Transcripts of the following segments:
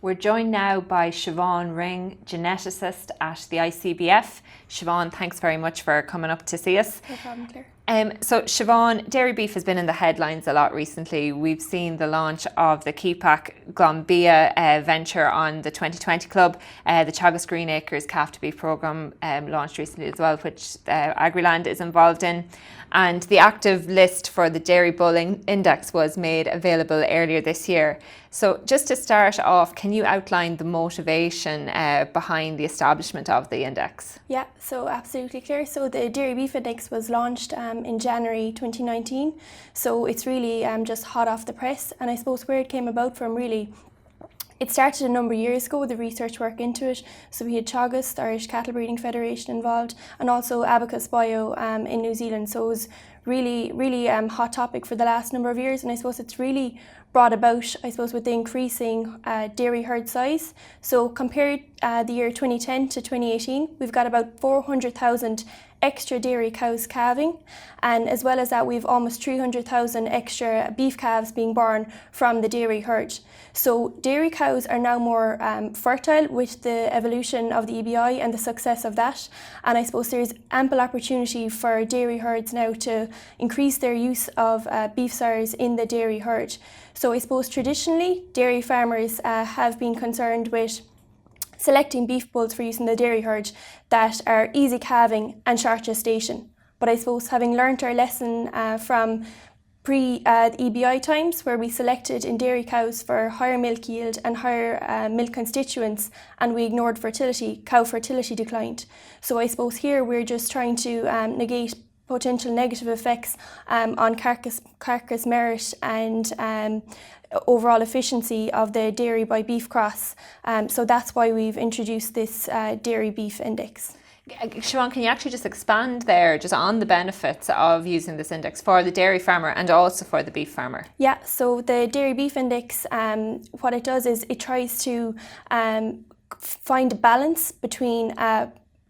We're joined now by Siobhan Ring, geneticist at the ICBF. Siobhan, thanks very much for coming up to see us. No problem, Claire. So Siobhan, dairy beef has been in the headlines a lot recently. We've seen the launch of the Keepak Glanbia venture on the 2020 club, the Teagasc Green Acres Calf to Beef programme launched recently as well, which FarmLand is involved in. And the active list for the Dairy Bull Index was made available earlier this year. So just to start off, can you outline the motivation behind the establishment of the index? Yeah, so absolutely, Claire. So the Dairy Beef Index was launched in January 2019. So it's really just hot off the press. And I suppose where it came about from really, it started a number of years ago, the research work into it. So we had Teagasc, the Irish Cattle Breeding Federation involved, and also Abacus Bio in New Zealand. So it was really hot topic for the last number of years. And I suppose it's really brought about, I suppose, with the increasing dairy herd size. So compared the year 2010 to 2018, we've got about 400,000 extra dairy cows calving, and as well as that we've almost 300,000 extra beef calves being born from the dairy herd. So dairy cows are now more fertile with the evolution of the EBI and the success of that, and I suppose there's ample opportunity for dairy herds now to increase their use of beef sires in the dairy herd. So I suppose traditionally dairy farmers have been concerned with selecting beef bulls for use in the dairy herd that are easy calving and short gestation. But I suppose having learnt our lesson from pre-EBI times, where we selected in dairy cows for higher milk yield and higher milk constituents, and we ignored fertility, cow fertility declined. So I suppose here we're just trying to negate potential negative effects on carcass merit and overall efficiency of the dairy by beef cross. So that's why we've introduced this dairy beef index. Siobhan, can you actually just expand there just on the benefits of using this index for the dairy farmer and also for the beef farmer? Yeah, so the dairy beef index, what it does is it tries to find a balance between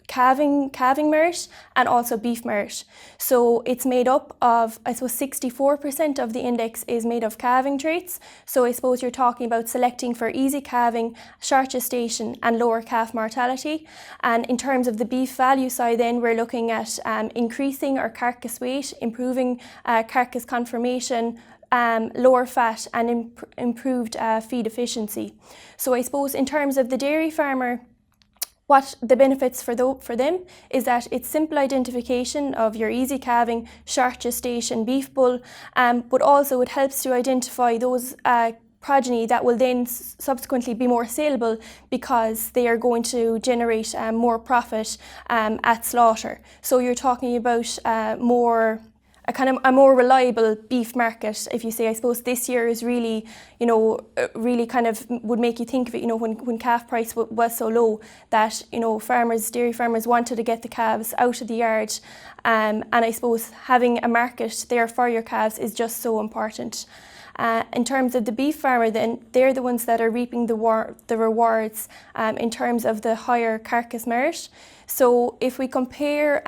calving merit and also beef merit. So it's made up of, I suppose 64% of the index is made of calving traits. So I suppose you're talking about selecting for easy calving, short gestation and lower calf mortality. And in terms of the beef value side then, we're looking at increasing our carcass weight, improving carcass conformation, lower fat and improved feed efficiency. So I suppose in terms of the dairy farmer, what the benefits for them is that it's simple identification of your easy calving, short gestation beef bull, but also it helps to identify those progeny that will then subsequently be more saleable because they are going to generate more profit at slaughter. So you're talking about a more reliable beef market, if you say. I suppose this year is really, really kind of would make you think of it, when calf price was so low that, dairy farmers wanted to get the calves out of the yard. And I suppose having a market there for your calves is just so important. In terms of the beef farmer then, they're the ones that are reaping the rewards in terms of the higher carcass merit. So if we compare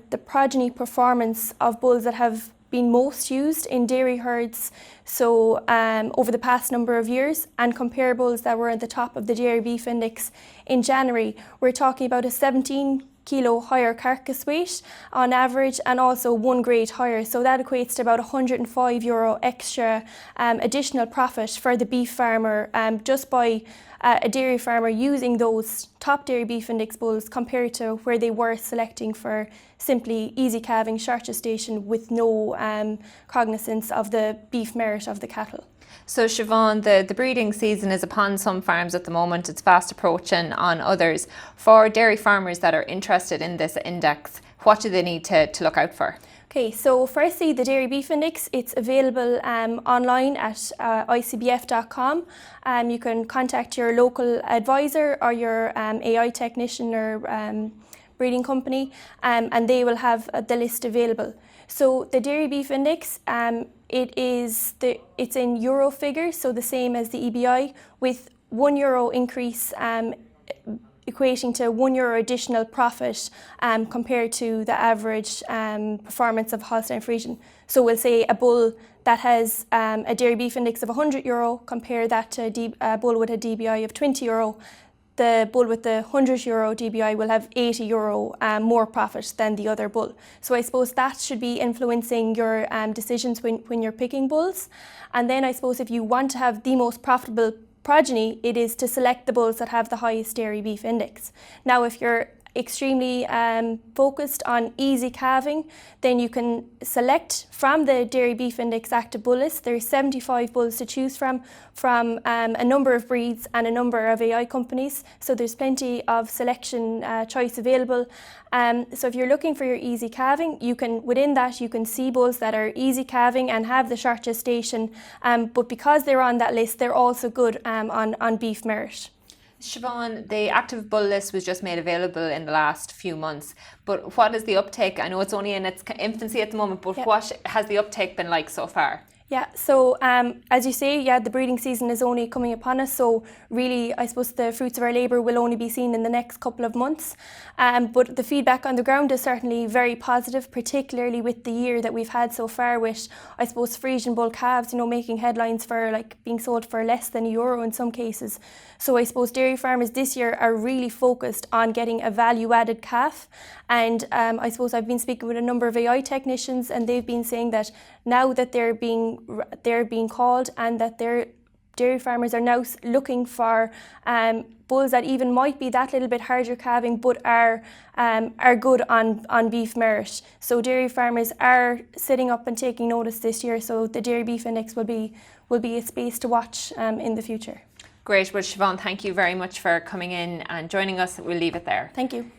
the progeny performance of bulls that have been most used in dairy herds, so over the past number of years, and compare bulls that were at the top of the dairy beef index in January, we're talking about a 17 kilo higher carcass weight on average and also 1 grade higher. So that equates to about €105 extra additional profit for the beef farmer just by a dairy farmer using those top dairy beef index bulls compared to where they were selecting for simply easy calving, short gestation with no cognizance of the beef merit of the cattle. So Siobhan, the breeding season is upon some farms at the moment. It's fast approaching on others. For dairy farmers that are interested in this index, what do they need to look out for? Okay, so firstly, the Dairy Beef Index, it's available online at ICBF.com. You can contact your local advisor or your AI technician or breeding company, and they will have the list available. So the Dairy Beef Index, it's in euro figures, so the same as the EBI, with €1 increase equating to €1 additional profit compared to the average performance of Holstein Friesian. So we'll say a bull that has a dairy beef index of €100, compare that to a bull with a DBI of €20, the bull with the €100 DBI will have €80 more profit than the other bull. So I suppose that should be influencing your decisions when you're picking bulls. And then I suppose if you want to have the most profitable progeny, it is to select the bulls that have the highest dairy beef index. Now, if you're extremely focused on easy calving, then you can select from the Dairy Beef Index active bull list. There's 75 bulls to choose from a number of breeds and a number of AI companies. So there's plenty of selection choice available. So if you're looking for your easy calving, within that you can see bulls that are easy calving and have the short gestation. But because they're on that list, they're also good on beef merit. Siobhan, the active bull list was just made available in the last few months, but what is the uptake? I know it's only in its infancy at the moment, but what has the uptake been like so far? Yeah, so as you say, the breeding season is only coming upon us, so really I suppose the fruits of our labour will only be seen in the next couple of months. But the feedback on the ground is certainly very positive, particularly with the year that we've had so far with, I suppose, Frisian bull calves, making headlines for being sold for less than €1 in some cases. So I suppose dairy farmers this year are really focused on getting a value-added calf. And I suppose I've been speaking with a number of AI technicians, and they've been saying that now that they're being called, and that their dairy farmers are now looking for bulls that even might be that little bit harder calving, but are good on beef merit. So dairy farmers are sitting up and taking notice this year. So the Dairy Beef Index will be a space to watch in the future. Great. Well, Siobhan, thank you very much for coming in and joining us. We'll leave it there. Thank you.